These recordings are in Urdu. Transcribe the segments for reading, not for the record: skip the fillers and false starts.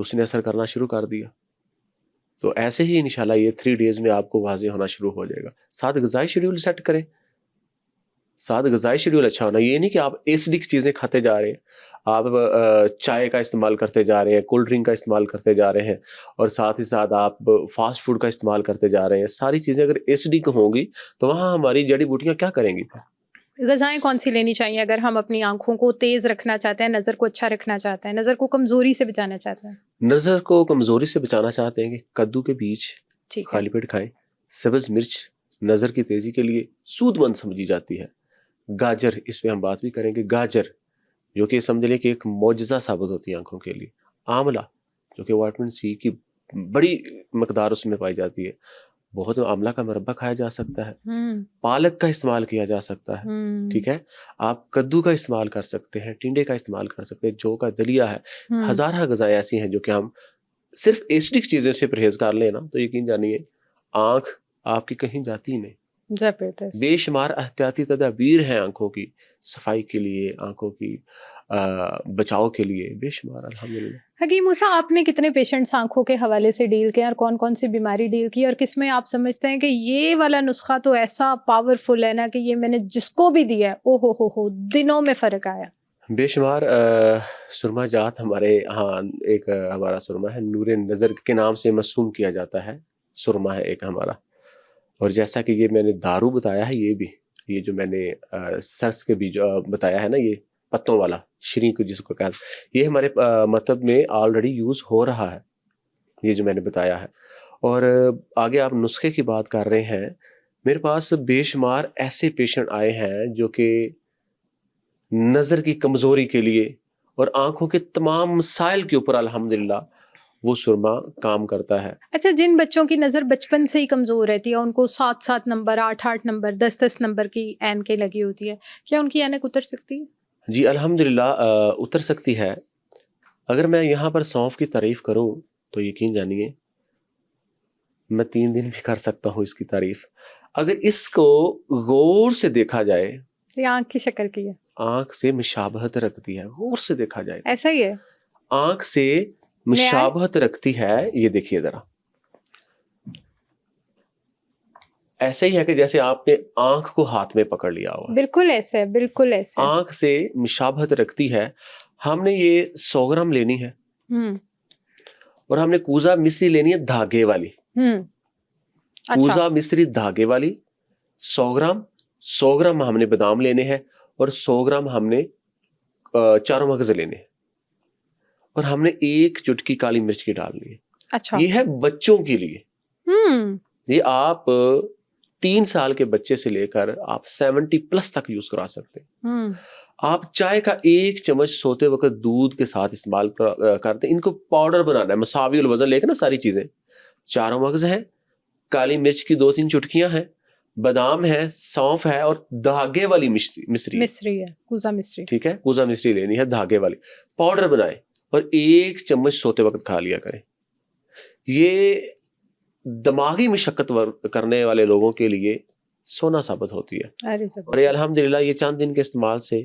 تو اس نے اثر کرنا شروع کر دیا. تو ایسے ہی انشاءاللہ یہ 3 days میں آپ کو واضح ہونا شروع ہو جائے گا. ساتھ غذائی شیڈیول سیٹ کریں. ساتھ غذائی شیڈیول اچھا ہونا, یہ نہیں کہ آپ ایسڈک چیزیں کھاتے جا رہے ہیں, آپ چائے کا استعمال کرتے جا رہے ہیں, کولڈ ڈرنک کا استعمال کرتے جا رہے ہیں, اور ساتھ ہی ساتھ آپ فاسٹ فوڈ کا استعمال کرتے جا رہے ہیں. ساری چیزیں اگر ایسڈک ہوں گی تو وہاں ہماری جڑی بوٹیاں کیا کریں گی؟ غذائیں کون سی لینی چاہیے اگر ہم اپنی آنکھوں کو تیز رکھنا چاہتے ہیں, نظر کو اچھا رکھنا چاہتے ہیں, نظر کو کمزوری سے بچانا چاہتے ہیں؟ نظر کو کمزوری سے بچانا چاہتے ہیں کہ کدو کے بیج خالی پیٹ کھائیں. سبز مرچ نظر کی تیزی کے لیے سود مند سمجھی جاتی ہے. گاجر, اس پہ ہم بات بھی کریں گے, گاجر جو کہ سمجھ لیں کہ ایک معجزہ ثابت ہوتی ہے آنکھوں کے لیے. آملہ جو کہ وٹامن سی کی بڑی مقدار اس میں پائی جاتی ہے, بہت آملہ کا مربع کھایا جا سکتا ہے. پالک کا استعمال کیا جا سکتا ہے. ٹھیک ہے, آپ کدو کا استعمال کر سکتے ہیں, ٹنڈے کا استعمال کر سکتے ہیں, جو کا دلیا ہے. ہزارہ غذائیں ایسی ہیں جو کہ ہم صرف ایسڈک چیزیں سے پرہیز کر لیں نا تو یقین جانیے آنکھ آپ کی کہیں جاتی نہیں. بے شمار احتیاطی تدابیر ہیں آنکھوں کی صفائی کے لیے, آنکھوں کی بچاؤ کے لیے, بے شمار الحمدللہ. حکیم موسیٰ, آپ نے کتنے پیشنٹس آنکھوں کے حوالے سے ڈیل کیے اور کون کون سی بیماری ڈیل کی, اور کس میں آپ سمجھتے ہیں کہ یہ والا نسخہ تو ایسا پاورفل ہے نا کہ یہ میں نے جس کو بھی دیا ہے او ہو دنوں میں فرق آیا؟ بے شمار سرما جات ہمارے ہاں, ایک ہمارا سرما ہے نور نظر کے نام سے مرسوم کیا جاتا ہے, سرما ہے ایک ہمارا. اور جیسا کہ یہ میں نے دارو بتایا ہے, یہ جو میں نے سرس کے بیج بتایا ہے نا, یہ پتوں والا شرینک جس کو کہتے ہیں, یہ ہمارے مطلب میں آلریڈی یوز ہو رہا ہے, یہ جو میں نے بتایا ہے. اور آگے آپ نسخے کی بات کر رہے ہیں, میرے پاس بے شمار ایسے پیشنٹ آئے ہیں جو کہ نظر کی کمزوری کے لیے اور آنکھوں کے تمام مسائل کے اوپر الحمدللہ وہ سرما کام کرتا ہے. اچھا, جن بچوں کی نظر بچپن سے ہی کمزور رہتی ہے, ان کو 7 نمبر 8 نمبر 10 نمبر کی اینکیں لگی ہوتی ہے, کیا ان کی اینک اتر سکتی ہے؟ جی الحمدللہ اتر سکتی ہے. اگر میں یہاں پر سونف کی تعریف کروں تو یقین جانیے میں 3 دن بھی کر سکتا ہوں اس کی تعریف. اگر اس کو غور سے دیکھا جائے, یہ آنکھ کی شکل کی ہے, آنکھ سے مشابہت رکھتی ہے, غور سے دیکھا جائے ایسا ہی ہے, آنکھ سے مشابہت رکھتی ہے. یہ دیکھیے ذرا, ایسے ہی ہے کہ جیسے آپ نے آنکھ کو ہاتھ میں پکڑ لیا ہوا. بالکل ایسے, بالکل ایسے آنکھ سے مشابہت رکھتی ہے. ہم نے یہ 100 گرام لینی ہے اور ہم نے کوزہ مصری لینی ہے دھاگے والی. کوزہ مصری دھاگے والی 100 گرام. 100 گرام ہم نے بادام لینے ہیں اور 100 گرام ہم نے چاروں مغز لینے ہیں, اور ہم نے 1 چٹکی کالی مرچ کی ڈالنی ہے. اچھا, یہ ہے بچوں کے لیے. یہ آپ 3 سال کے بچے سے لے کر آپ 70+ تک یوز کرا سکتے ہیں. آپ چائے کا 1 چمچ سوتے وقت دودھ کے ساتھ استعمال کرتے ہیں. ان کو پاؤڈر بنانا ہے, مساوی الوزن لے کے نا ساری چیزیں. چاروں مغز ہیں, کالی مرچ کی 2-3 چٹکیاں ہیں, بادام ہے, سونف ہے, اور دھاگے والی مصری ہے, کوزہ مصری. ٹھیک ہے, کوزہ مصری لینی ہے دھاگے والی. پاؤڈر بنائیں اور 1 چمچ سوتے وقت کھا لیا کریں. یہ دماغی مشقت کرنے والے لوگوں کے لیے سونا ثابت ہوتی ہے. اور یہ الحمدللہ یہ چند دن کے استعمال سے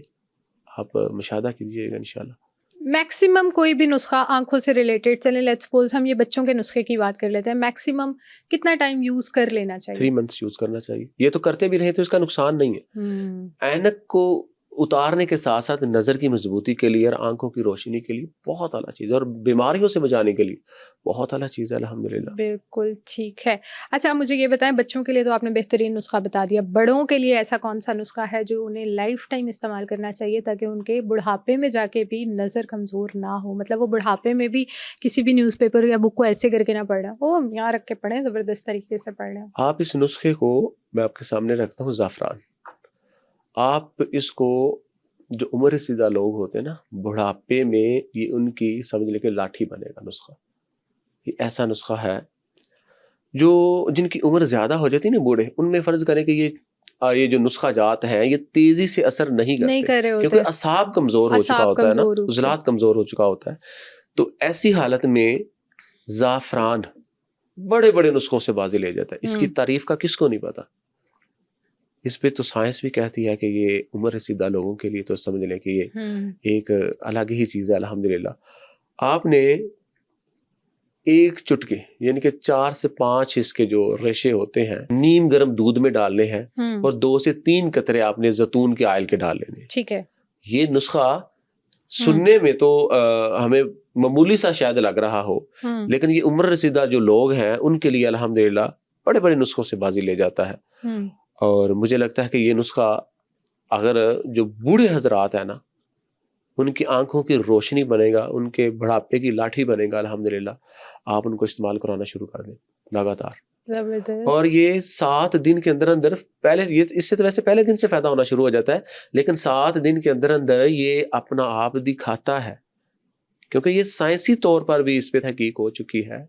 آپ مشاہدہ کیجیے گا انشاءاللہ. میکسیمم کوئی بھی نسخہ آنکھوں سے ریلیٹڈ, چلیں لیٹس سپوز ہم یہ بچوں کے نسخے کی بات کر لیتے ہیں, میکسیمم کتنا ٹائم یوز کر لینا چاہیے؟ 3 months یوز کرنا چاہیے. یہ تو کرتے بھی رہے تو اس کا نقصان نہیں ہے. اینک کو اتارنے کے ساتھ ساتھ نظر کی مضبوطی کے لیے اور آنکھوں کی روشنی کے لیے بہت اعلیٰ چیز ہے, اور بیماریوں سے بچانے کے لیے بہت اعلیٰ چیز ہے الحمدللہ. بالکل ٹھیک ہے. اچھا مجھے یہ بتائیں, بچوں کے لیے تو آپ نے بہترین نسخہ بتا دیا, بڑوں کے لیے ایسا کون سا نسخہ ہے جو انہیں لائف ٹائم استعمال کرنا چاہیے تاکہ ان کے بڑھاپے میں جا کے بھی نظر کمزور نہ ہو؟ مطلب وہ بڑھاپے میں بھی کسی بھی نیوز پیپر یا بک کو ایسے کر کے نہ پڑھ رہا, وہ یہاں رکھ کے پڑھیں, زبردست طریقے سے پڑھ لیں. آپ اس نسخے کو میں آپ کے سامنے رکھتا ہوں, زعفران. آپ اس کو, جو عمر رسیدہ لوگ ہوتے ہیں نا, بڑھاپے میں یہ ان کی سمجھ لے کے لاٹھی بنے گا نسخہ. یہ ایسا نسخہ ہے جو جن کی عمر زیادہ ہو جاتی ہے نا, بوڑھے, ان میں فرض کریں کہ یہ جو نسخہ جات ہیں یہ تیزی سے اثر نہیں کرتے کیونکہ اعصاب کمزور ہو چکا ہوتا ہے نا, عضلات کمزور ہو چکا ہوتا ہے. تو ایسی حالت میں زعفران بڑے بڑے نسخوں سے بازی لے جاتا ہے. اس کی تعریف کا کس کو نہیں پتا. اس پہ تو سائنس بھی کہتی ہے کہ یہ عمر رسیدہ لوگوں کے لیے تو سمجھ لیں کہ یہ ایک الگ ہی چیز ہے الحمدللہ. آپ نے ایک چٹکے یعنی کہ 4 سے 5 اس کے جو ریشے ہوتے ہیں نیم گرم دودھ میں ڈالنے ہیں اور 2 سے 3 قطرے آپ نے زیتون کے آئل کے ڈال لینے. ٹھیک ہے. یہ نسخہ سننے میں تو ہمیں معمولی سا شاید لگ رہا ہو, لیکن یہ عمر رسیدہ جو لوگ ہیں ان کے لیے الحمدللہ بڑے بڑے نسخوں سے بازی لے جاتا ہے. اور مجھے لگتا ہے کہ یہ نسخہ اگر جو بوڑھے حضرات ہیں نا, ان کی آنکھوں کی روشنی بنے گا, ان کے بڑھاپے کی لاٹھی بنے گا, الحمدللہ آپ ان کو استعمال کرانا شروع کر دیں لگاتار. اور یہ 7 دن کے اندر اندر, پہلے یہ اس سے تو ویسے پہلے دن سے فائدہ ہونا شروع ہو جاتا ہے, لیکن 7 دن کے اندر اندر یہ اپنا آپ دکھاتا ہے, کیونکہ یہ سائنسی طور پر بھی اس پہ تحقیق ہو چکی ہے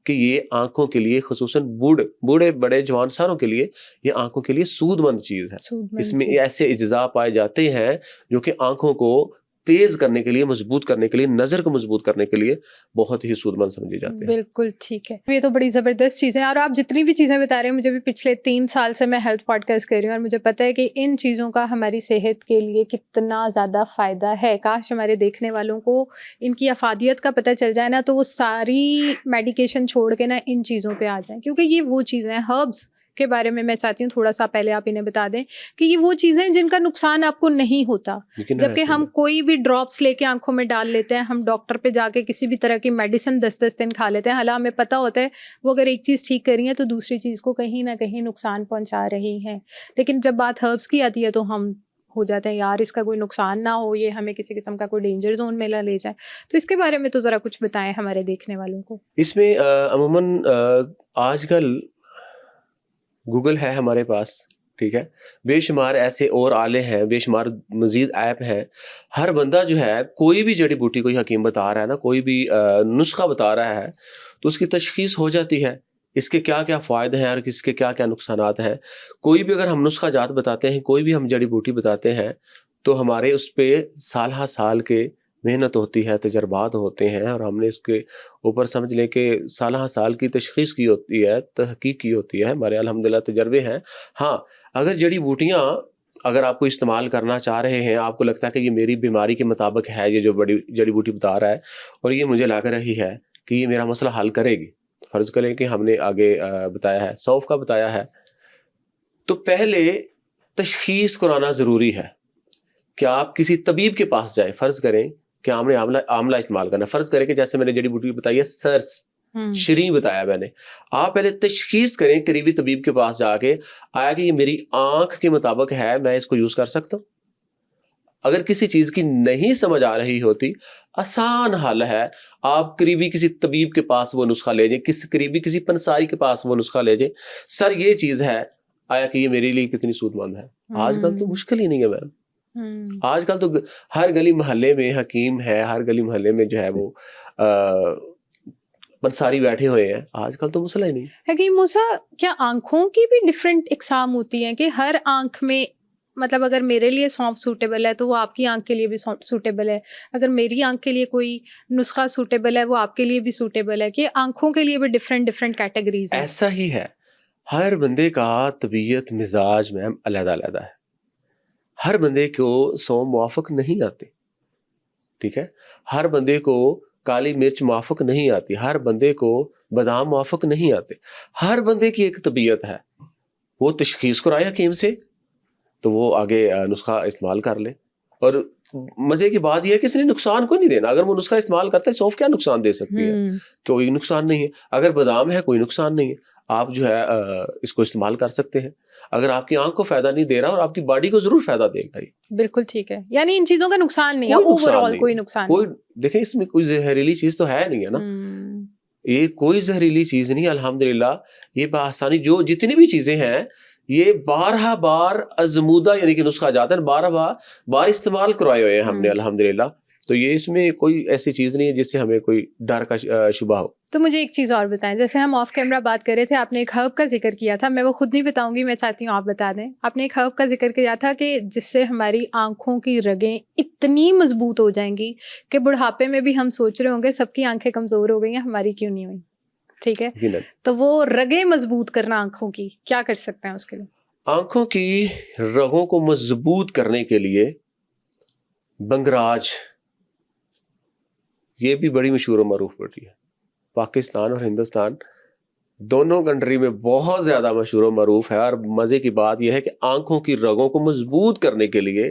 کہ یہ آنکھوں کے لیے, خصوصاً بوڑھے بڑے جوان ساروں کے لیے, یہ آنکھوں کے لیے سود مند چیز ہے. اس میں ایسے اجزاء پائے جاتے ہیں جو کہ آنکھوں کو تیز کرنے کے لیے, مضبوط کرنے کے لیے, نظر کو مضبوط کرنے کے لیے بہت ہی سود مند سمجھے جاتے ہیں. بالکل ٹھیک ہے, یہ تو بڑی زبردست چیزیں ہیں. اور آپ جتنی بھی چیزیں بتا رہے ہیں, مجھے بھی پچھلے 3 سال سے میں ہیلتھ پوڈ کاسٹ کر رہی ہوں اور مجھے پتہ ہے کہ ان چیزوں کا ہماری صحت کے لیے کتنا زیادہ فائدہ ہے. کاش ہمارے دیکھنے والوں کو ان کی افادیت کا پتہ چل جائے نا, تو وہ ساری میڈیکیشن چھوڑ کے نا ان چیزوں پہ آ جائیں, کیونکہ یہ وہ چیزیں ہیں. ہربس کے بارے میں چاہتی ہوں تھوڑا سا پہلے آپ انہیں بتا دیں کہ یہ وہ چیزیں جن کا نقصان آپ کو نہیں ہوتا, جبکہ ہم کوئی بھی ڈراپس لے کے آنکھوں میں ڈال لیتے ہیں, ہم ڈاکٹر پہ جا کے کسی بھی طرح کی میڈیسن 10 دن کھا لیتے ہیں, حالانکہ ہمیں پتہ ہوتا ہے وہ اگر ایک چیز ٹھیک کر رہی ہیں تو دوسری چیز کو کہیں نہ کہیں نقصان پہنچا رہی ہیں. لیکن جب بات ہربس کی آتی ہے تو ہم ہو جاتے ہیں یار اس کا کوئی نقصان نہ ہو, یہ ہمیں کسی قسم کا کوئی ڈینجر زون میں نہ لے جائے. تو اس کے بارے میں تو ذرا کچھ بتائیں ہمارے دیکھنے والوں کو. اس میں عموماً آج کل گوگل ہے ہمارے پاس, ٹھیک ہے, بے شمار ایسے اور آلے ہیں, بے شمار مزید ایپ ہیں. ہر بندہ جو ہے کوئی بھی جڑی بوٹی کوئی حکیم بتا رہا ہے نا, کوئی بھی نسخہ بتا رہا ہے, تو اس کی تشخیص ہو جاتی ہے اس کے کیا کیا فائدے ہیں اور اس کے کیا کیا نقصانات ہیں. کوئی بھی اگر ہم نسخہ جات بتاتے ہیں, کوئی بھی ہم جڑی بوٹی بتاتے ہیں, تو ہمارے اس پہ سال ہا سال کے محنت ہوتی ہے, تجربات ہوتے ہیں, اور ہم نے اس کے اوپر سمجھ لیں کہ سالہ سال کی تشخیص کی ہوتی ہے, تحقیق کی ہوتی ہے. ہمارے الحمدللہ تجربے ہیں. ہاں, اگر جڑی بوٹیاں اگر آپ کو استعمال کرنا چاہ رہے ہیں, آپ کو لگتا ہے کہ یہ میری بیماری کے مطابق ہے, یہ جو بڑی جڑی بوٹی بتا رہا ہے, اور یہ مجھے لگ رہی ہے کہ یہ میرا مسئلہ حل کرے گی. فرض کریں کہ ہم نے آگے بتایا ہے, سونف کا بتایا ہے, تو پہلے تشخیص کرانا ضروری ہے کہ آپ کسی طبیب کے پاس جائیں. فرض کریں کہ آپ نے آملہ استعمال کرنا ہے, فرض کریں کہ جیسے میں نے جڑی بوٹی بتائی ہے سرس, شری بتایا میں نے, آپ پہلے تشخیص کریں قریبی طبیب کے پاس جا کے, آیا کہ یہ میری آنکھ کے مطابق ہے, میں اس کو یوز کر سکتا ہوں. اگر کسی چیز کی نہیں سمجھ آ رہی ہوتی, آسان حل ہے, آپ قریبی کسی طبیب کے پاس وہ نسخہ لے جائیں, قریبی کسی پنساری کے پاس وہ نسخہ لے جائیں, سر یہ چیز ہے, آیا کہ یہ میرے لیے کتنی سود مند ہے. آج کل تو مشکل ہی نہیں ہے میم, آج کل تو ہر گلی محلے میں حکیم ہے, ہر گلی محلے میں جو ہے وہ پنساری بیٹھے ہوئے ہیں. آج کل تو مسئلہ ہی نہیں. حکیم موسیٰ, کیا آنکھوں کی بھی ڈفرینٹ اقسام ہوتی ہیں کہ ہر آنکھ میں, مطلب اگر میرے لیے سونف سوٹیبل ہے تو وہ آپ کی آنکھ کے لیے بھی سوٹیبل ہے, اگر میری آنکھ کے لیے کوئی نسخہ سوٹیبل ہے وہ آپ کے لیے بھی سوٹیبل ہے, کہ آنکھوں کے لیے بھی ڈفرینٹ کیٹیگریز ہیں؟ ایسا ہی ہے, ہر بندے کا طبیعت مزاج میں علیحدہ علیحدہ ہے. ہر بندے کو سونف موافق نہیں آتے, ٹھیک ہے, ہر بندے کو کالی مرچ موافق نہیں آتی, ہر بندے کو بادام موافق نہیں آتے. ہر بندے کی ایک طبیعت ہے, وہ تشخیص کرائے حکیم سے تو وہ آگے نسخہ استعمال کر لے. اور مزے کی بات یہ ہے کہ اس نے نقصان کو نہیں دینا. اگر وہ نسخہ استعمال کرتا ہے, سونف کیا نقصان دے سکتی ہے, کوئی نقصان نہیں ہے. اگر بادام ہے کوئی نقصان نہیں ہے, آپ جو ہے اس کو استعمال کر سکتے ہیں. اگر آپ کی آنکھ کو فائدہ نہیں دے رہا, اور آپ کی باڈی کو ضرور فائدہ دے گا. بالکل ٹھیک ہے, یعنی ان چیزوں کا نقصان نہیں ہے, اوورآل کوئی نقصان نہیں. دیکھیں اس میں کوئی زہریلی چیز تو ہے نہیں ہے نا, یہ کوئی زہریلی چیز نہیں. الحمدللہ یہ بآسانی جو جتنی بھی چیزیں ہیں یہ 12 بار ازمودہ یعنی کہ نسخہ جاتا ہے, 12 بار استعمال کروائے ہوئے ہیں ہم نے الحمدللہ. تو یہ اس میں کوئی ایسی چیز نہیں ہے جس سے ہمیں کوئی ڈر کا شبہ ہو. تو مجھے ایک چیز اور بتائیں, جیسے ہم آف کیمرہ بات کر رہے تھے, آپ نے ایک ہرب کا ذکر کیا تھا, میں وہ خود نہیں بتاؤں گی, میں چاہتی ہوں آپ بتا دیں. آپ نے ایک ہرب کا ذکر کیا تھا کہ جس سے ہماری آنکھوں کی رگیں اتنی مضبوط ہو جائیں گی کہ بڑھاپے میں بھی ہم سوچ رہے ہوں گے سب کی آنکھیں کمزور ہو گئی ہیں, ہماری کیوں نہیں ہوئی. ٹھیک ہے, تو وہ رگیں مضبوط کرنا آنکھوں کی, کیا کر سکتے ہیں اس کے لیے؟ آنکھوں کی رگوں کو مضبوط کرنے کے لیے بنگراج, یہ بھی بڑی مشہور و معروف بوٹی ہے. پاکستان اور ہندوستان دونوں کنٹری میں بہت زیادہ مشہور و معروف ہے. اور مزے کی بات یہ ہے کہ آنکھوں کی رگوں کو مضبوط کرنے کے لیے,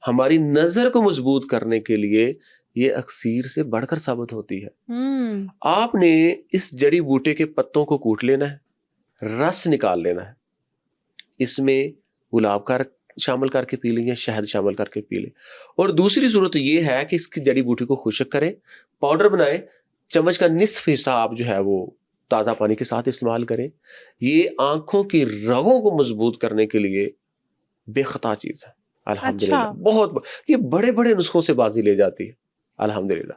ہماری نظر کو مضبوط کرنے کے لیے یہ اکسیر سے بڑھ کر ثابت ہوتی ہے. آپ نے اس جڑی بوٹے کے پتوں کو کوٹ لینا ہے, رس نکال لینا ہے, اس میں گلاب کا شامل کر کے پی لیں یا شہد شامل کر کے پی لیں. اور دوسری صورت یہ ہے کہ اس کی جڑی بوٹی کو خشک کریں, پاؤڈر بنائیں, چمچ کا نصف حصہ آپ جو ہے وہ تازہ پانی کے ساتھ استعمال کریں. یہ آنکھوں کی رگوں کو مضبوط کرنے کے لیے بے خطا چیز ہے الحمدللہ. بہت یہ بڑے بڑے نسخوں سے بازی لے جاتی ہے الحمدللہ.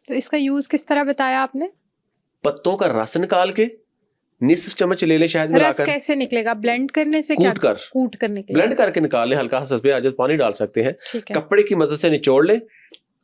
تو اس کا یوز کس طرح بتایا آپ نے؟ پتوں کا رس نکال کے نصف چمچ لے لیں شہد ملا رس کر. کیسے نکلے گا؟ بلینڈ کرنے سے؟ کوٹ کرنے کے بلینڈ کر کے نکال لیں, ہلکا حسب حاجت پانی ڈال سکتے ہیں, کپڑے کی مدد سے نچوڑ لیں.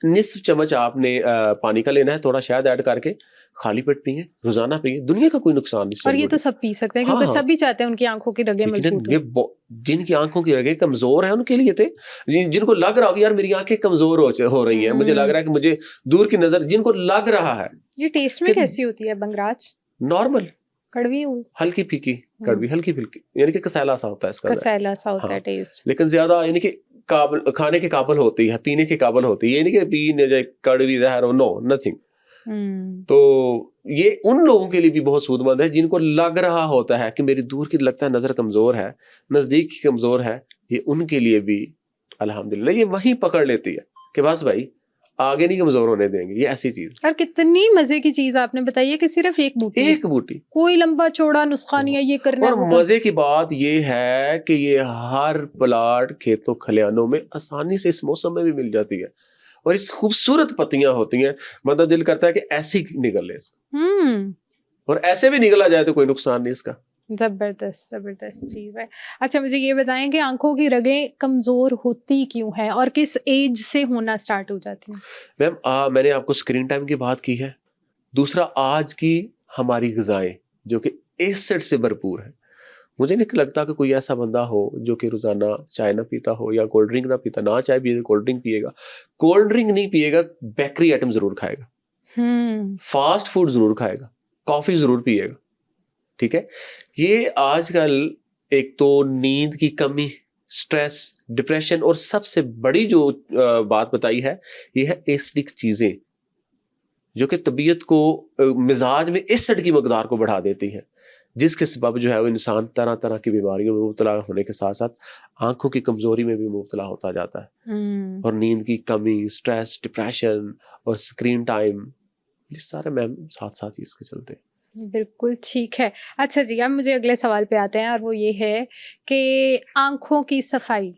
نصف چمچ آپ نے پانی کا لینا ہے, تھوڑا شہد ایڈ کر کے خالی پیٹ پیئیں, روزانہ پیئیں, دنیا کا کوئی نقصان نہیں. اور یہ تو سب پی سکتے ہیں کیونکہ سب بھی چاہتے ہیں ان کی آنکھوں کی رگیں مضبوط ہوں. جن کی آنکھوں کی رگیں کمزور ہیں ان کے لیے تھے, جن کو لگ رہا ہوگا یار میری آنکھیں کمزور ہو رہی ہیں, مجھے لگ رہا ہے کہ مجھے دور کی نظر, جن کو لگ رہا ہے. یہ ٹیسٹ میں کیسی ہوتی ہے بنگراج؟ نارمل, کڑوی, ہلکی پھیکی کڑوی, ہلکی پھلکی, یعنی کہ کسیلا سا ہوتا ہے اس کا, کسیلا سا ہوتا ہے ٹیسٹ, لیکن زیادہ یعنی کہ کھانے کے قابل ہوتی ہے, پینے کے قابل ہوتی ہے, یعنی کہ پینے جائے کڑوی زہر ہو, نو نتھنگ. تو یہ ان لوگوں کے لیے بھی بہت سود مند ہے جن کو لگ رہا ہوتا ہے کہ میری دور کی لگتا ہے نظر کمزور ہے, نزدیک کی کمزور ہے. یہ ان کے لیے بھی الحمدللہ یہ وہیں پکڑ لیتی ہے کہ بس بھائی آگے نہیں کمزور ہونے دیں گے. یہ ایسی چیز. اور کتنی مزے کی چیز آپ نے بتائی ہے کہ صرف ایک بوٹی, کوئی لمبا چوڑا نسخہ نہیں ہے یہ کرنا. اور مزے کی بات یہ ہے کہ یہ ہر پلاٹ کھیتوں کھلیانوں میں آسانی سے اس موسم میں بھی مل جاتی ہے, اور اس خوبصورت پتیاں ہوتی ہیں, مطلب دل کرتا ہے کہ ایسی نگل لے اس کو, اور ایسے بھی نگلا جائے تو کوئی نقصان نہیں اس کا. زبردست چیز ہے. اچھا مجھے یہ بتائیں کہ آنکھوں کی رگیں کمزور ہوتی کیوں ہیں اور کس ایج سے ہونا سٹارٹ ہو جاتی ہیں؟ میم میں نے آپ کو اسکرین ٹائم کی بات کی ہے. دوسرا آج کی ہماری غذائیں جو کہ ایسڈ سے بھرپور ہیں. مجھے نہیں لگتا کہ کوئی ایسا بندہ ہو جو کہ روزانہ چائے نہ پیتا ہو یا کولڈ ڈرنک نہ پیتا. نہ چائے پیے گا کولڈ ڈرنک پیے گا, کولڈ ڈرنک نہیں پیے گا بیکری آئٹم ضرور کھائے گا, فاسٹ فوڈ ضرور کھائے گا, کافی ضرور پیے گا. ٹھیک ہے, یہ آج کل ایک تو نیند کی کمی, سٹریس, ڈپریشن, اور سب سے بڑی جو بات بتائی ہے یہ ہے ایسڈک چیزیں جو کہ طبیعت کو, مزاج میں ایسڈ کی مقدار کو بڑھا دیتی ہیں, جس کے سبب جو ہے وہ انسان طرح طرح کی بیماریوں میں مبتلا ہونے کے ساتھ ساتھ آنکھوں کی کمزوری میں بھی مبتلا ہوتا جاتا ہے. اور نیند کی کمی, سٹریس, ڈپریشن اور اسکرین ٹائم, یہ سارے میم ساتھ ساتھ ہی اس کے چلتے ہیں. بالکل ٹھیک ہے. اچھا جی, اب مجھے اگلے سوال پہ آتے ہیں, اور وہ یہ ہے کہ آنکھوں کی صفائی,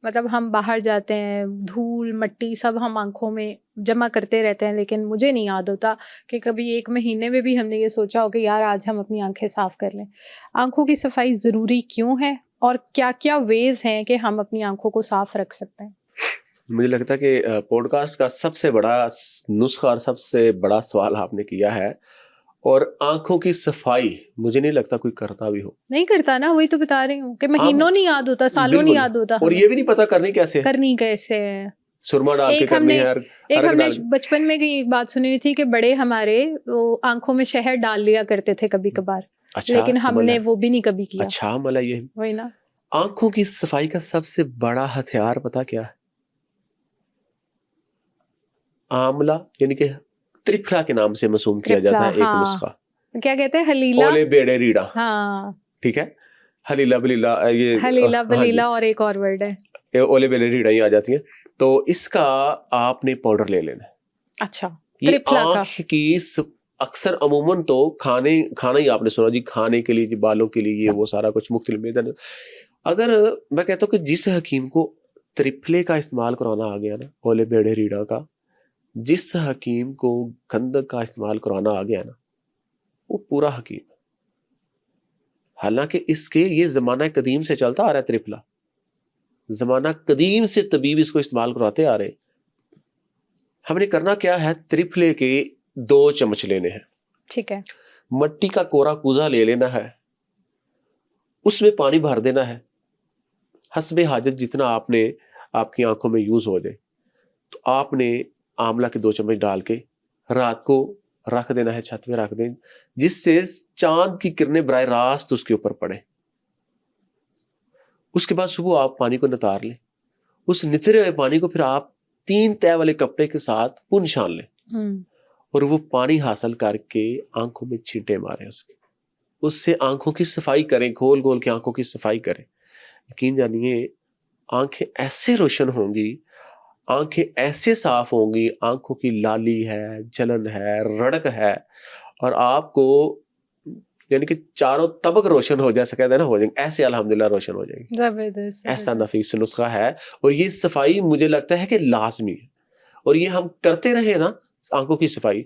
مطلب ہم باہر جاتے ہیں, دھول مٹی سب ہم آنکھوں میں جمع کرتے رہتے ہیں, لیکن مجھے نہیں یاد ہوتا کہ کبھی ایک مہینے میں بھی ہم نے یہ سوچا ہو کہ یار آج ہم اپنی آنکھیں صاف کر لیں. آنکھوں کی صفائی ضروری کیوں ہے اور کیا کیا ویز ہیں کہ ہم اپنی آنکھوں کو صاف رکھ سکتے ہیں؟ مجھے لگتا ہے کہ پوڈ کاسٹ کا سب سے بڑا نسخہ اور سب سے بڑا سوال آپ نے کیا ہے, اور آنکھوں کی صفائی مجھے نہیں لگتا کوئی کرتا بھی ہو. نہیں کرتا نا, وہی تو بتا رہی ہوں کہ مہینوں نہیں یاد ہوتا, سالوں نہیں یاد ہوتا, اور یہ بھی نہیں پتا کرنی کیسے ہے. سرما ڈال کے کرنی ہے. ایک ہم نے بچپن میں ایک بات سنی ہوئی تھی کہ بڑے ہمارے وہ آنکھوں میں شہد ڈال لیا کرتے تھے کبھی کبھار, لیکن ہم نے وہ بھی نہیں کبھی کیا. اچھا عمل ہے یہ. وہی نا, آنکھوں کی صفائی کا سب سے بڑا ہتھیار پتا کیا ہے؟ آملہ, یعنی کہ ترپلا کے نام سے مسوم کیا جاتا ہے ایک نسخہ. کیا کہتے ہیں؟ حلیلہ, اولے بیڑے ریڑا. ہاں ٹھیک ہے, حلیلہ بلیلہ, یہ حلیلہ بلیلہ اور ایک اور ورڈ ہے, اولے بیڑے ریڑا ہی آ جاتی ہیں. تو اس کا آپ نے پاؤڈر لے لینا ہے. اچھا, یہ آنکھ کی اکثر عموماً تو کھانا ہی آپ نے سنا جی, کھانے کے لیے, جی بالوں کے لیے, یہ وہ سارا کچھ مختلف میدان. اگر میں کہتا ہوں کہ جس حکیم کو ترپلے کا استعمال کرانا آ گیا نا, اولے بیڑے ریڑا کا, جس حکیم کو گندک کا استعمال کرانا آ گیا نا, وہ پورا حکیم ہے. حالانکہ اس کے یہ زمانہ قدیم سے چلتا آ رہا ہے ترپلا, زمانہ قدیم سے طبیب اس کو استعمال کراتے آ رہے. ہم نے کرنا کیا ہے, ترپلے کے 2 چمچ لینے ہیں. ٹھیک ہے, مٹی کا کوڑا کوزا لے لینا ہے, اس میں پانی بھر دینا ہے حسب حاجت, جتنا آپ کی آنکھوں میں یوز ہو جائے. تو آپ نے آملہ کے 2 چمچ ڈال کے رات کو رکھ دینا ہے, چھت پہ رکھ دیں, جس سے چاند کی کرنیں براہ راست اس کے اوپر پڑے. اس کے بعد صبح آپ پانی کو نتار لیں, اس نترے ہوئے پانی کو پھر آپ 3 تہہ والے کپڑے کے ساتھ پن چھان لیں, اور وہ پانی حاصل کر کے آنکھوں میں چھینٹے ماریں اس سے آنکھوں کی صفائی کریں, گھول گھول کے آنکھوں کی صفائی کریں. یقین جانیے آنکھیں ایسے روشن ہوں گی, آنکھیں ایسے صاف ہوں گی, آنکھوں کی لالی ہے, جلن ہے, رڑک ہے, اور آپ کو یعنی کہ چاروں طبق روشن ہو جیسا کہتے ہیں نا, ہو جائیں گے ایسے, الحمدللہ روشن ہو جائے گی. زبردست. ایسا نفیس نسخہ ہے, اور یہ صفائی مجھے لگتا ہے کہ لازمی ہے, اور یہ ہم کرتے رہے نا آنکھوں کی صفائی,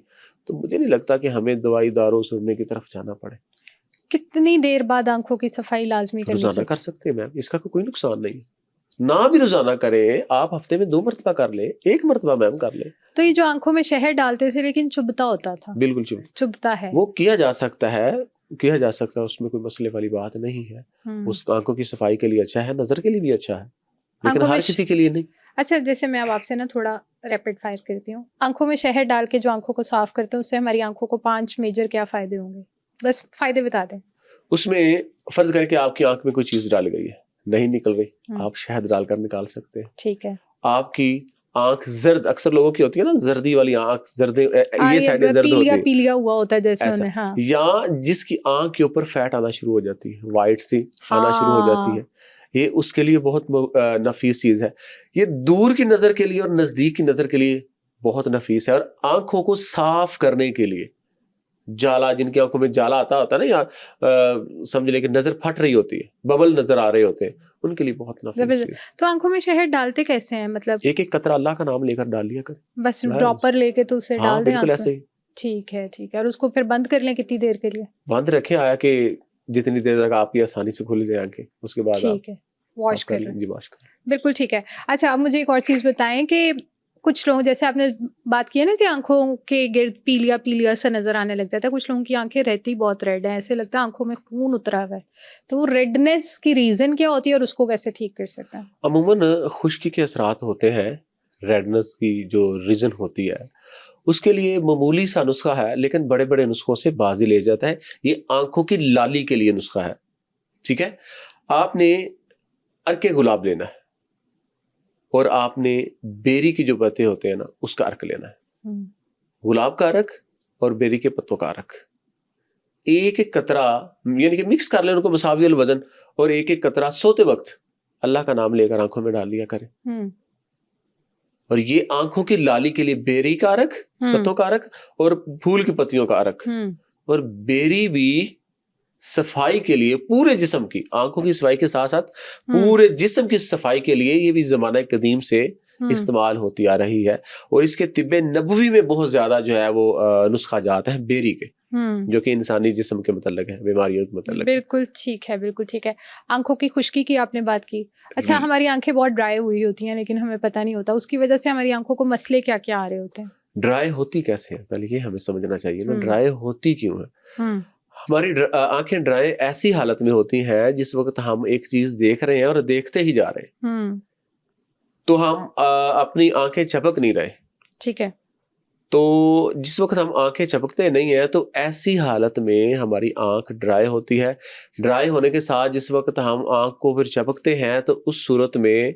تو مجھے نہیں لگتا کہ ہمیں دوائی دارو سننے کی طرف جانا پڑے. کتنی دیر بعد آنکھوں کی صفائی لازمی کرنی روزانہ چاہیے؟ کر سکتے ہیں میم, اس کا کوئی نقصان نہیں. نہ بھی روزانہ کریں, آپ ہفتے میں 2 مرتبہ کر لیں, 1 مرتبہ میم کر لیں. تو یہ جو آنکھوں میں شہد ڈالتے تھے لیکن چبھتا ہوتا تھا, بالکل چبھتا ہے, وہ کیا جا سکتا ہے, اس میں کوئی مسئلے والی بات نہیں ہے. اس آنکھوں کی صفائی کے لیے اچھا ہے, نظر کے لیے بھی اچھا ہے, لیکن ہر کسی کے لیے نہیں. اچھا, جیسے میں اب آپ سے نا تھوڑا ریپڈ فائر کرتی ہوں, آنکھوں میں شہد ڈال کے جو آنکھوں کو صاف کرتے ہیں اس سے ہماری آنکھوں کو 5 میجر کیا فائدے ہوں گے, بس فائدے بتا دیں. اس میں فرض کریں کہ آپ کی آنکھ میں کوئی چیز ڈال گئی ہے, نہیں نکل رہی, آپ شہد ڈال کر نکال سکتے ہیں. ٹھیک ہے. آپ کی آنکھ زرد, اکثر لوگوں کی ہوتی ہے نا زردی والی آنکھ, زرد یہ سائڈیں زرد ہوتی ہے, پیلیا ہوا ہوتا ہے جیسے ایسا. ہاں. یا جس کی آنکھ کے اوپر فیٹ آنا شروع ہو جاتی ہے, وائٹ سی آنا شروع ہو جاتی ہے, یہ اس کے لیے بہت نفیس چیز ہے. یہ دور کی نظر کے لیے اور نزدیک کی نظر کے لیے بہت نفیس ہے, اور آنکھوں کو صاف کرنے کے لیے, جالا, جن کی آنکھوں میں جالا آتا ہوتا ہے نا, یا سمجھ لیں کہ نظر پھٹ رہی ہوتی ہے, ببل نظر آ رہے ہوتے ہیں, ان کے لیے بہت نفیس چیز. تو آنکھوں میں شہد ڈالتے کیسے ہیں, مطلب ایک قطرہ اللہ کا نام لے کر ڈال لیا کر, بس ڈراپر لے کے تو اسے ڈال دیں. بالکل ایسے ہی. ٹھیک ہے, اور اس کو پھر بند کر لیں کتنی دیر کے لیے؟ بند رکھیں, آیا کہ جتنی دیر تک آپ کی آسانی سے کھل جائیں آنکھیں, اس کے بعد ٹھیک ہے واش کر لیں. جی واش کر. بالکل ٹھیک ہے. اچھا, اب مجھے ایک اور چیز بتائیں کہ کچھ لوگ, جیسے آپ نے بات کی ہے نا کہ آنکھوں کے گرد پیلیا پیلیا سا نظر آنے لگ جاتا ہے, کچھ لوگوں کی آنکھیں رہتی بہت ریڈ ہیں, ایسے لگتا ہے آنکھوں میں خون اترا ہوا ہے, تو وہ ریڈنس کی ریزن کیا ہوتی ہے اور اس کو کیسے ٹھیک کر سکتے ہیں؟ عموماً خشکی کے اثرات ہوتے ہیں, ریڈنس کی جو ریزن ہوتی ہے اس کے لیے معمولی سا نسخہ ہے, لیکن بڑے بڑے نسخوں سے بازی لے جاتا ہے. یہ آنکھوں کی لالی کے لیے نسخہ ہے. ٹھیک ہے, آپ نے ارک گلاب لینا ہے, اور آپ نے بیری کی جو پتے ہوتے ہیں نا اس کا ارک لینا ہے. گلاب کا ارک اور بیری کے پتوں کا ارک, ایک ایک قطرہ یعنی کہ مکس کر لیں ان کو مساوی الوزن, اور ایک ایک قطرہ سوتے وقت اللہ کا نام لے کر آنکھوں میں ڈال لیا کریں. اور یہ آنکھوں کی لالی کے لیے بیری کا ارک, پتوں کا ارک, اور پھول کی پتیوں کا ارک. اور بیری بھی صفائی کے لیے پورے جسم کی, آنکھوں کی صفائی کے ساتھ ساتھ پورے جسم کی صفائی کے لیے, یہ بھی زمانہ قدیم سے استعمال ہوتی آ رہی ہے. اور اس کے طب نبوی میں بہت زیادہ جو ہے وہ نسخہ جات ہیں بیری کے, جو کہ انسانی جسم کے متعلق ہے, بیماریوں کے متعلق. بالکل ٹھیک ہے, بالکل ٹھیک ہے. آنکھوں کی خشکی کی آپ نے بات کی. اچھا, ہماری آنکھیں بہت ڈرائی ہوئی ہوتی ہیں لیکن ہمیں پتہ نہیں ہوتا, اس کی وجہ سے ہماری آنکھوں کو مسئلے کیا کیا آ رہے ہوتے ہیں؟ ڈرائی ہوتی کیسے ہیں, پہلے یہ ہمیں سمجھنا چاہیے نا, ڈرائی ہوتی کیوں ہے. ہماری آنکھیں ڈرائی ایسی حالت میں ہوتی ہیں جس وقت ہم ایک چیز دیکھ رہے ہیں اور دیکھتے ہی جا رہے ہیں, تو ہم اپنی آنکھیں چپک نہیں رہے. ٹھیک ہے. تو جس وقت ہم آنکھیں چپکتے نہیں ہیں تو ایسی حالت میں ہماری آنکھ ڈرائی ہوتی ہے. ڈرائی ہونے کے ساتھ جس وقت ہم آنکھ کو پھر چپکتے ہیں تو اس صورت میں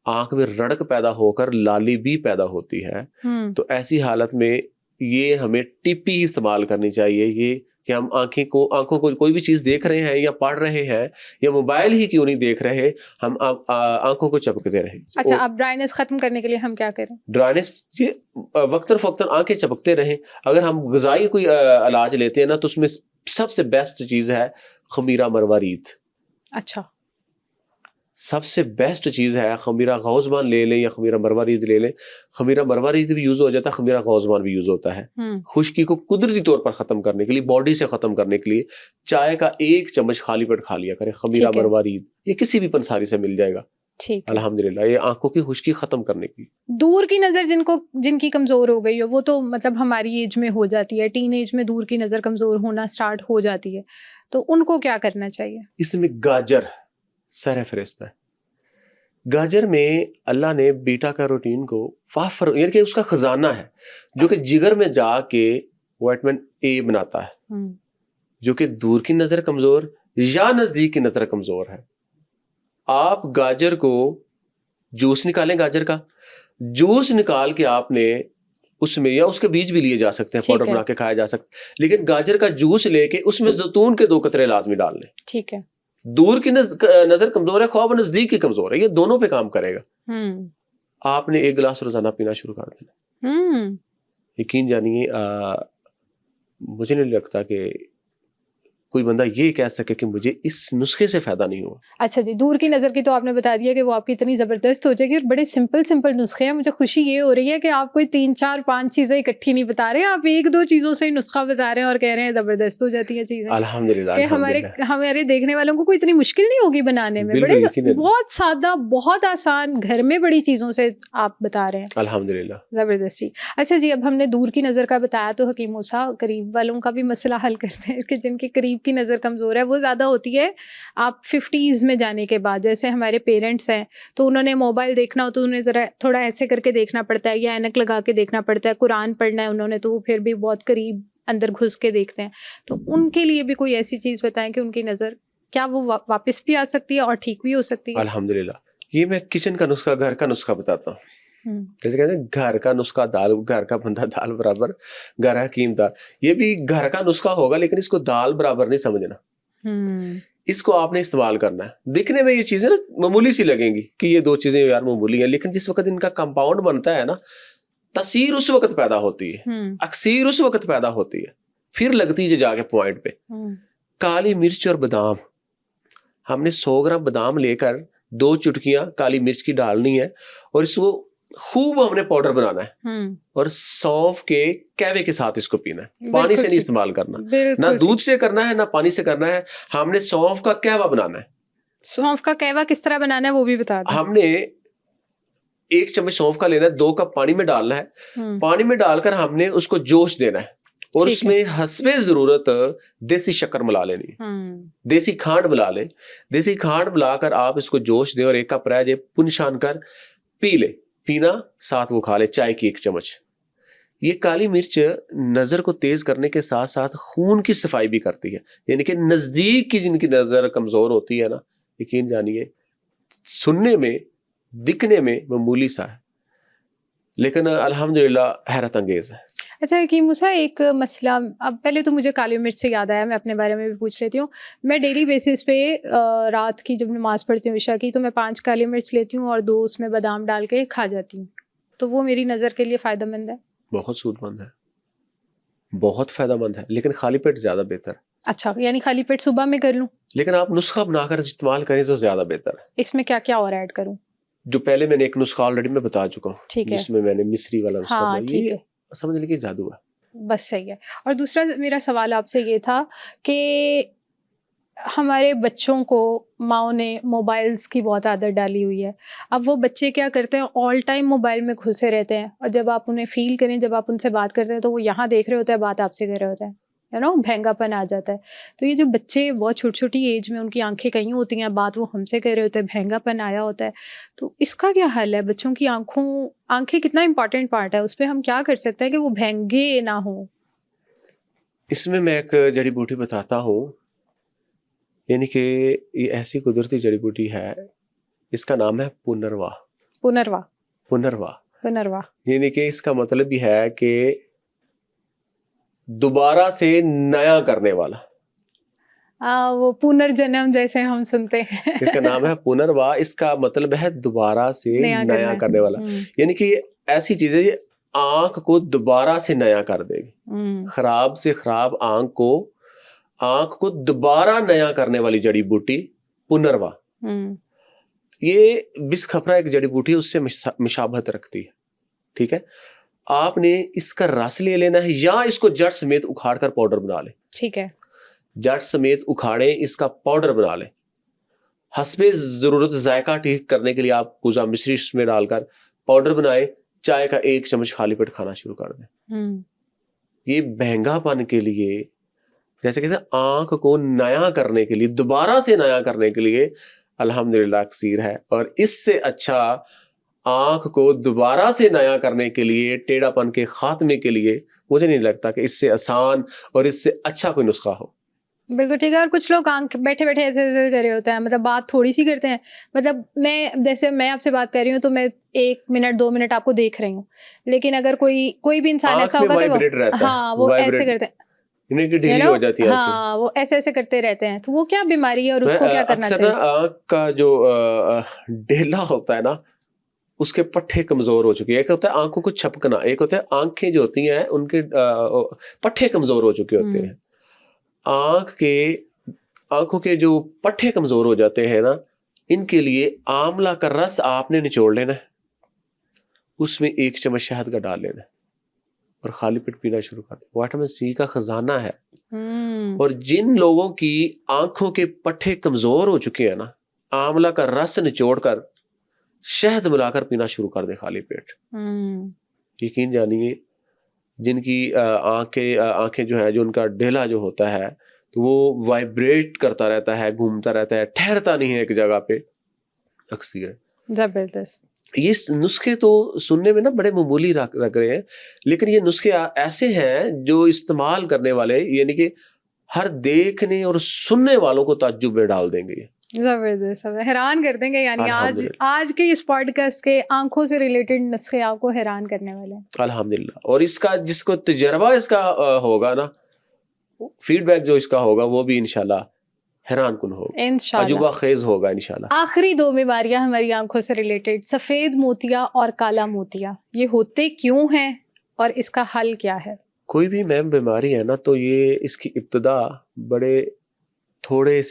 آنکھ میں رڑک پیدا ہو کر لالی بھی پیدا ہوتی ہے. تو ایسی حالت میں یہ ہمیں ٹپی استعمال کرنی چاہیے, یہ کہ ہم آنکھوں کو کوئی بھی چیز دیکھ رہے ہیں یا پڑھ رہے ہیں یا موبائل ہی کیوں نہیں دیکھ رہے, ہم آنکھوں کو چپکتے رہیں. اچھا, اب ڈرائنس ختم کرنے کے لیے ہم کیا کریں؟ ڈرائنس وقتاً فوقتاً آنکھیں چپکتے رہیں. اگر ہم غذائی کوئی علاج لیتے ہیں نا تو اس میں سب سے بیسٹ چیز ہے خمیرہ مروارید. اچھا, سب سے بیسٹ چیز ہے خمیرہ غوزمان لے لیں یا خمیرہ مروارید لے لیں. خمیرہ مروارید بھی یوز ہو جاتا ہے, خمیرہ غوزمان بھی یوز ہوتا ہے. خشکی کو قدرتی طور پر ختم کرنے کے لیے, باڈی سے ختم کرنے کے لیے چائے کا 1 چمچ خالی پیٹ کھا لیا کریں خمیرہ مروارید. یہ کسی بھی پنساری سے مل جائے گا. الحمدللہ, یہ آنکھوں کی خشکی ختم کرنے کی. دور کی نظر جن کی کمزور ہو گئی ہو, وہ تو مطلب ہماری ایج میں ہو جاتی ہے, ٹین ایج میں دور کی نظر کمزور ہونا سٹارٹ ہو جاتی ہے, تو ان کو کیا کرنا چاہیے؟ اس میں گاجر سر فہرست ہے. گاجر میں اللہ نے بیٹا کیروٹین کو وافر, یعنی کہ اس کا خزانہ ہے جو کہ جگر میں جا کے وائٹامن اے بناتا ہے جو کہ دور کی نظر کمزور یا نزدیک کی نظر کمزور ہے. آپ گاجر کو جوس نکالیں, گاجر کا جوس نکال کے آپ نے اس میں, یا اس کے بیج بھی لیے جا سکتے ہیں, پاؤڈر بنا کے کھایا جا سکتا ہے, لیکن گاجر کا جوس لے کے اس میں زیتون کے 2 قطرے لازمی ڈال لیں. ٹھیک ہے. دور کی نظر کمزور ہے, خواب نزدیک کی کمزور ہے, یہ دونوں پہ کام کرے گا. آپ نے 1 گلاس روزانہ پینا شروع کر دینا. یقین جانیے مجھے نہیں لگتا کہ کوئی بندہ یہ کہہ سکے کہ مجھے اس نسخے سے فائدہ نہیں ہوا. اچھا جی, دور کی نظر کی تو آپ نے بتا دیا کہ وہ آپ کی اتنی زبردست ہو جائے گی. بڑے سمپل نسخے ہیں. مجھے خوشی یہ ہو رہی ہے کہ آپ کوئی 3 4 5 چیزیں اکٹھی نہیں بتا رہے, آپ 1 2 چیزوں سے ہی نسخہ بتا رہے ہیں اور کہہ رہے ہیں زبردست ہو جاتی ہیں چیزیں. الحمدللہ. کہ ہمارے دیکھنے والوں کو کوئی اتنی مشکل نہیں ہوگی بنانے میں. بڑے بہت سادہ, بہت آسان, گھر میں بڑی چیزوں سے آپ بتا رہے ہیں. الحمدللہ. زبردستی. اچھا جی, اب ہم نے دور کی نظر کا بتایا, تو حکیم موسیٰ قریب والوں کا بھی مسئلہ حل کرتے ہیں کہ جن کے قریب کی نظر کمزور ہے وہ زیادہ ہوتی ہے آپ 50s میں جانے کے بعد. جیسے ہمارے پیرنٹس ہیں تو انہوں نے موبائل دیکھنا ہو تو انہیں ذرا تھوڑا ایسے کر کے دیکھنا پڑتا ہے, یا اینک لگا کے دیکھنا پڑتا ہے. قرآن پڑھنا ہے انہوں نے تو وہ پھر بھی بہت قریب اندر گھس کے دیکھتے ہیں. تو ان کے لیے بھی کوئی ایسی چیز بتائیں کہ ان کی نظر کیا وہ واپس بھی آ سکتی ہے اور ٹھیک بھی ہو سکتی ہے. الحمدللہ. یہ میں کچن کا نسخہ, گھر کا نسخہ بتاتا ہوں. جیسے کہتے ہیں گھر کا نسخہ دال, گھر کا بندہ دال برابر, گھر حکیم دال. یہ بھی گھر کا نسخہ ہوگا لیکن اس کو دال برابر نہیں سمجھنا. اس کو آپ نے استعمال کرنا ہے. دیکھنے میں یہ چیزیں نا معمولی سی لگیں گی کہ یہ 2 چیزیں یار معمولی ہیں, لیکن جس وقت ان کا کمپاؤنڈ بنتا ہے نا, تاثیر اس وقت پیدا ہوتی ہے, اکثیر اس وقت پیدا ہوتی ہے, پھر لگتی ہے جا کے پوائنٹ پہ. کالی مرچ اور بادام, ہم نے 100 گرام بادام لے کر 2 چٹکیاں کالی مرچ کی ڈالنی ہے, اور اس کو خوب ہم نے پاؤڈر بنانا ہے, اور سونف کے کہوے کے ساتھ اس کو پینا ہے. پانی سے نہیں استعمال کرنا, نہ دودھ سے کرنا ہے نہ پانی سے کرنا ہے. ہم نے سونف کا کہوہ بنانا ہے. سونف کا کہوہ کس طرح بنانا ہے وہ بھی بتا دیں. ہم نے 1 چمچ سونف کا لینا ہے, 2 کپ پانی میں ڈالنا ہے. پانی میں ڈال کر ہم نے اس کو جوش دینا ہے, اور اس میں حسب ضرورت دیسی شکر ملا لینی ہے, دیسی کھانڈ ملا لیں. دیسی کھانڈ ملا کر آپ اس کو جوش دیں, اور 1 کپ رہ جائے پن چھان کر پی لے. پینا ساتھ وہ کھا لے, چائے کی 1 چمچ. یہ کالی مرچ نظر کو تیز کرنے کے ساتھ ساتھ خون کی صفائی بھی کرتی ہے. یعنی کہ نزدیک کی جن کی نظر کمزور ہوتی ہے نا, یقین جانیے سننے میں دکھنے میں معمولی سا ہے لیکن الحمدللہ حیرت انگیز ہے. اچھا حکیم موسیٰ, ایک مسئلہ, اب پہلے تو مجھے کالی مرچ سے یاد آیا, میں اپنے بارے میں بھی پوچھ لیتی ہوں. میں ڈیلی بیسس پہ رات کی جب نماز پڑھتی ہوں عشاء کی, تو میں 5 کالی مرچ لیتی ہوں اور 2 اس میں بادام ڈال کے کھا جاتی ہوں. تو وہ میری نظر کے لیے فائدہ مند ہے؟ بہت سود مند ہے, بہت فائدہ مند ہے, لیکن خالی پیٹ زیادہ بہتر. اچھا, یعنی خالی پیٹ صبح میں کر لوں, لیکن آپ نسخہ بنا کر استعمال کریں تو زیادہ بہتر ہے. اس میں کیا کیا اور ایڈ کروں؟ جو پہلے میں نے ایک نسخہ آلریڈی میں بتا چکا ہوں, جس میں میں نے مصری والا نسخہ بنایا, یہ سمجھ لیں کہ جادو ہے. بس صحیح ہے. اور دوسرا میرا سوال آپ سے یہ تھا کہ ہمارے بچوں کو ماؤں نے موبائلز کی بہت عادت ڈالی ہوئی ہے. اب وہ بچے کیا کرتے ہیں, آل ٹائم موبائل میں گھسے رہتے ہیں, اور جب آپ انہیں فیل کریں, جب آپ ان سے بات کرتے ہیں تو وہ یہاں دیکھ رہے ہوتے ہیں, بات آپ سے کر رہے ہوتے ہیں, بھینگا پن آ جاتا ہے. تو یہ جو بچے بہت چھوٹی ایج میں ان کی آنکھیں کہیں ہوتی ہیں, بات وہ ہم سے کر رہے ہوتے ہیں, بھینگا پن آیا ہوتا ہے, تو اس کا کیا حل ہے؟ بچوں کی آنکھیں کتنا امپورٹنٹ پارٹ ہے, اس پہ ہم کیا کر سکتے ہیں کہ وہ بھینگے نہ ہوں؟ اس میں ایک جڑی بوٹی بتاتا ہوں, یعنی کہ یہ ایسی قدرتی جڑی بوٹی ہے, اس کا نام ہے پنروا. پنروا پنروا پنروا یعنی کہ اس کا مطلب بھی ہے کہ دوبارہ سے نیا کرنے والا. وہ پنرجنم جیسے ہم سنتے ہیں, اس کا نام ہے پنروا. اس کا مطلب ہے دوبارہ سے نیا کرنے والا. یعنی کہ ایسی چیز ہے آنکھ کو دوبارہ سے نیا کر دے گی. خراب سے خراب آنکھ کو دوبارہ نیا کرنے والی جڑی بوٹی پنروا. یہ بس کھپرا ایک جڑی بوٹی اس سے مشابہت رکھتی ہے. ٹھیک ہے, آپ نے اس کا رس لے لینا ہے, یا اس کو جڑ سمیت اکھاڑ کر پاؤڈر بنا لیں. ٹھیک ہے, جڑ سمیت اکھاڑیں, اس کا پاؤڈر بنا لیں. حسب ضرورت ذائقہ ٹھیک کرنے کے لیے آپ کوزہ مصری اس میں ڈال کر پاؤڈر بنائیں. چائے کا 1 چمچ خالی پیٹ کھانا شروع کر دیں. یہ بہنگا پن کے لیے, جیسے کہتے ہیں آنکھ کو نیا کرنے کے لیے, دوبارہ سے نیا کرنے کے لیے الحمدللہ اکثیر ہے. اور اس سے اچھا آنکھ کو دوبارہ سے نیا کرنے کے لیے, ٹیڑھا پن کے خاتمے کے لیے مجھے نہیں لگتا کہ اس سے آسان اور اس سے اچھا کوئی نسخہ ہو. بالکل ٹھیک ہے. اور کچھ لوگ آنکھ بیٹھے بیٹھے ایسے ایسے کر رہے ہوتے ہیں, مطلب بات تھوڑی سی کرتے ہیں. مطلب میں آپ سے بات کر رہی ہوں تو میں 1 منٹ 2 منٹ آپ کو دیکھ رہی ہوں, لیکن اگر کوئی بھی انسان ایسا ہوگا تو ہاں وہ ایسے کرتے ہیں, ڈھیلی ہو جاتی ہے. ہاں وہ ایسے ایسے کرتے رہتے ہیں. تو وہ کیا بیماری ہے اور اس کو کیا کرنا چاہیے؟ آنکھ کا جو ڈھیلا ہوتا ہے نا, اس کے پٹھے کمزور ہو چکے ہیں. ایک ہوتا ہے آنکھوں کو چھپکنا, ایک ہوتا ہے آنکھیں جو ہوتی ہیں ان کے پٹھے کمزور ہو چکے ہوتے ہیں. آنکھوں کے جو پٹھے کمزور ہو جاتے ہیں نا, ان کے لیے آملہ کا رس آپ نے نچوڑ لینا ہے, اس میں 1 چمچ شہد کا ڈال لینا ہے اور خالی پیٹ پینا شروع کر دیں. وٹامن سی کا خزانہ ہے. اور جن لوگوں کی آنکھوں کے پٹھے کمزور ہو چکے ہیں نا, آملہ کا رس نچوڑ کر شہد ملا کر پینا شروع کر دیں خالی پیٹ. یقین جانیے جن کی آنکھیں جو ہے, جو ان کا ڈھیلا جو ہوتا ہے تو وہ وائبریٹ کرتا رہتا ہے, گھومتا رہتا ہے, ٹھہرتا نہیں ہے ایک جگہ پہ اکثر. زبردست. یہ نسخے تو سننے میں نا بڑے معمولی رکھ رہے ہیں, لیکن یہ نسخے ایسے ہیں جو استعمال کرنے والے یعنی کہ ہر دیکھنے اور سننے والوں کو تعجب میں ڈال دیں گے. زبردست, حیران کر دیں گے. یعنی آج کے اس پوڈ کاسٹ کے آنکھوں سے ریلیٹڈ نسخے آپ کو حیران کرنے والے ہیں الحمدللہ. اور اس کا جس کو تجربہ اس کا ہوگا نا, فیڈ بیک جو اس کا ہوگا وہ بھی انشاءاللہ حیران کن ہوگا, عجوبہ خیز ہوگا انشاءاللہ. آخری 2 بیماریاں ہماری آنکھوں سے ریلیٹڈ, سفید موتیا اور کالا موتیا, یہ ہوتے کیوں ہیں اور اس کا حل کیا ہے؟ کوئی بھی میم بیماری ہے نا تو یہ اس کی ابتدا بڑے تھوڑی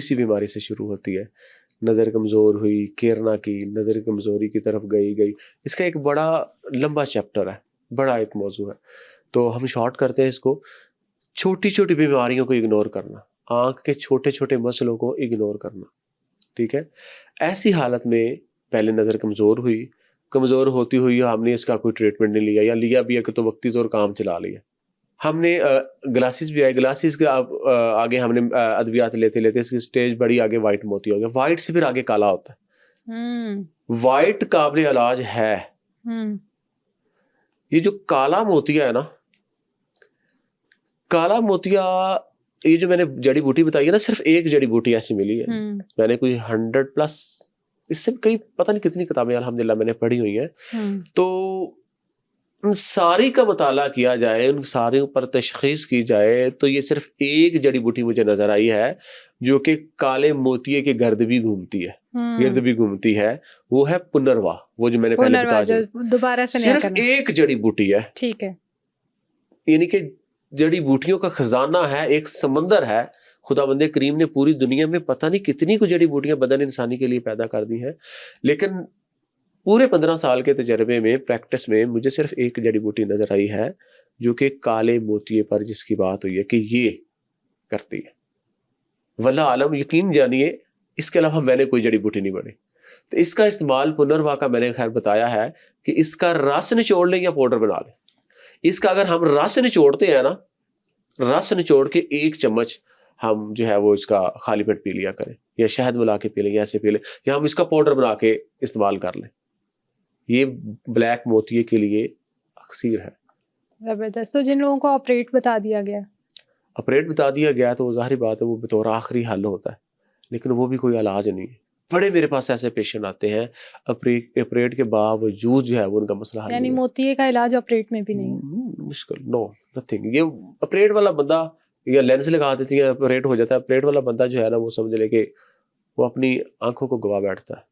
سی بیماری سے شروع ہوتی ہے. نظر کمزور ہوئی, کیرنا کی نظر کمزوری کی طرف گئی. اس کا ایک بڑا لمبا چیپٹر ہے, بڑا ایک موضوع ہے, تو ہم شارٹ کرتے ہیں اس کو. چھوٹی چھوٹی بیماریوں کو اگنور کرنا, آنکھ کے چھوٹے چھوٹے مسئلوں کو اگنور کرنا, ٹھیک ہے. ایسی حالت میں پہلے نظر کمزور ہوتی ہوئی ہم نے اس کا کوئی ٹریٹمنٹ نہیں لیا, یا لیا بھی ہے کہ تو وقتی طور کام چلا لیا. ہم نے گلاسز بھی آئے, گلاسز کے آگے ہم نے ادویات لیتے اس کی سٹیج بڑی آگے وائٹ موتی ہو گیا, وائٹ سے پھر آگے کالا ہوتا ہے. وائٹ قابل علاج ہے. یہ جو کالا موتیا ہے نا, کالا موتیا یہ جو میں نے جڑی بوٹی بتائی ہے نا, صرف ایک جڑی بوٹی ایسی ملی ہے. میں نے کوئی 100+ اس سے کئی پتہ نہیں کتنی کتابیں الحمدللہ میں نے پڑھی ہوئی ہیں. تو ان ساری کا مطالعہ کیا جائے, ان سارے پر تشخیص کی جائے تو یہ صرف ایک جڑی بوٹی مجھے نظر آئی ہے جو کہ کالے موتیے کے گرد بھی گھومتی ہے, وہ ہے پنروا. وہ جو میں نے پہلے بتایا دوبارہ سے صرف ایک جڑی بوٹی ہے, ٹھیک ہے. یعنی کہ جڑی بوٹیوں کا خزانہ ہے, ایک سمندر ہے. خدا بند کریم نے پوری دنیا میں پتہ نہیں کتنی کو جڑی بوٹیاں بدن انسانی کے لیے پیدا کر دی ہیں, لیکن پورے 15 سال کے تجربے میں, پریکٹس میں, مجھے صرف ایک جڑی بوٹی نظر آئی ہے جو کہ کالے موتیے پر جس کی بات ہوئی ہے کہ یہ کرتی ہے. واللہ عالم, یقین جانیے اس کے علاوہ میں نے کوئی جڑی بوٹی نہیں بڑھی. تو اس کا استعمال پنروا کا میں نے خیر بتایا ہے کہ اس کا رس نچوڑ لیں یا پاؤڈر بنا لیں. اس کا اگر ہم رس نچوڑتے ہیں نا, رس نچوڑ کے 1 چمچ ہم جو ہے وہ اس کا خالی پیٹ پی لیا کریں, یا شہد ملا کے پی لیں, یا ایسے پی لیں, یا ہم اس کا پاؤڈر بنا کے استعمال کر لیں. یہ بلیک موتیے کے لیے اکثیر ہے. زبردست. تو جن لوگوں کو آپریٹ بتا دیا گیا تو ظاہری بات ہے وہ بطور آخری حل ہوتا ہے, لیکن وہ بھی کوئی علاج نہیں ہے. بڑے میرے پاس ایسے پیشنٹ آتے ہیں آپریٹ کے باوجود جو ہے وہ ان کا مسئلہ حل, یعنی موتیے کا علاج آپریٹ میں بھی نہیں مشکل, نو نتھنگ. یہ آپریٹ والا بندہ یا لینس لگا دیتی ہے, آپریٹ ہو جاتا ہے. آپریٹ والا بندہ جو ہے نا وہ سمجھ لے کہ وہ اپنی آنکھوں کو گوا بیٹھتا ہے.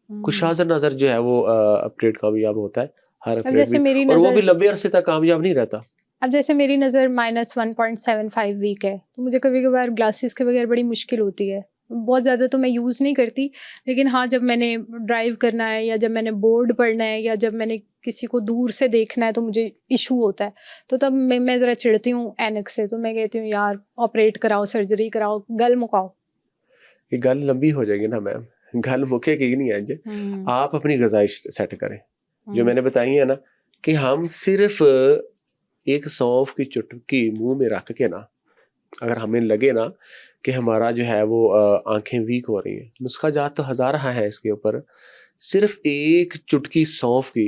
کچھ حاضر نظر جو ہے وہ آپریٹ کامیاب ہوتا ہے, ہر آپریٹ بھی, اور وہ بھی لمبے عرصے تک کامیاب نہیں رہتا. اب جیسے میری نظر -1.75 ویک ہے, تو مجھے کبھی کبھار گلاسز کے بغیر بڑی مشکل ہوتی ہے. بہت زیادہ تو میں یوز نہیں کرتی, لیکن ہاں جب میں نے ڈرائیو کرنا ہے, یا جب میں نے بورڈ پڑھنا ہے, یا جب میں نے کسی کو دور سے دیکھنا ہے تو مجھے ایشو ہوتا ہے. تو تب میں ذرا چڑھتی ہوں اینک سے, تو میں کہتی ہوں یار آپریٹ کراؤ, سرجری کراؤ, گل مکاؤ. یہ گل لمبی ہو جائے گی نا میم, گل مکے گی نہیں ہے. آپ اپنی غذائی سیٹ کریں جو میں نے بتائی ہے نا, کہ ہم صرف ایک سونف کی چٹکی منہ میں رکھ کے نا, اگر ہمیں لگے نا کہ ہمارا جو ہے وہ آنکھیں ویک ہو رہی ہیں, نسخہ جات تو ہزارہ ہیں اس کے اوپر, صرف ایک چٹکی سونف کی